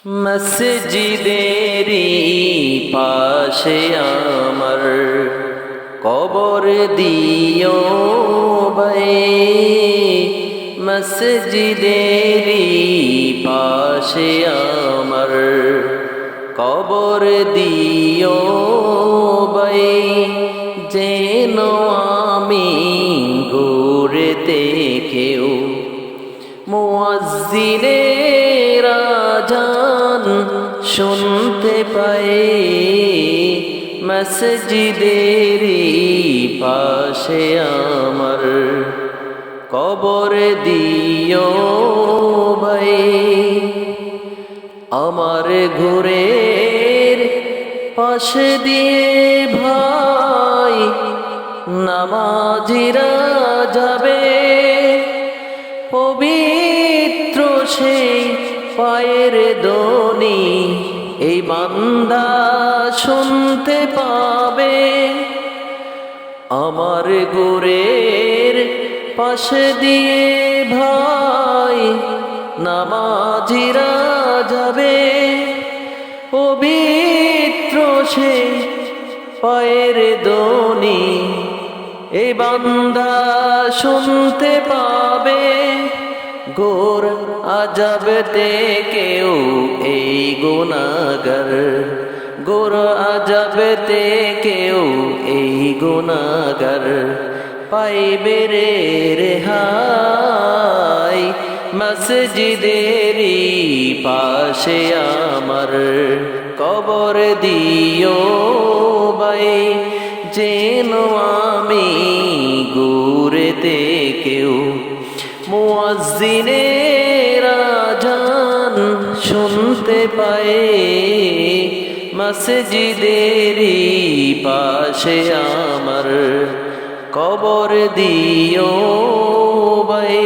মসজিদেরি পাশে আমার কবর দিও ভাই, মসজিদেরি পাশে আমার কবর দিও ভাই, যেন আমি ঘুরতে কেউ মুয়াজ্জিনের আযান শুনতে পাই। মসজিদেরি পাশে আমার কবর দিও ভাই, আমার ঘরের পাশে দিয়ে ভাই নামাজিরা যাবে, পবিত্র সেই পায়ের ধ্বনি এই বান্দা শুনতে পাবে। আমার ঘরের পাশে দিয়ে ভাই নামাজিরা যাবে, পবিত্র সেই পায়ের ধ্বনি এই বান্দা শুনতে পাবে। গোর আযাবতে কেউ এই গুনাহগার, গোর আযাবতে কেউ এই গুনাহগার পাইবে রে রেহাই। মসজিদেরি পাশে আমার কবর দিও ভাই, যেন আমি ঘুরতে কেউ মুয়াজ্জিনের আযান শুনতে পাই। মসজিদেরি পাশে আমার কবর দিও ভাই।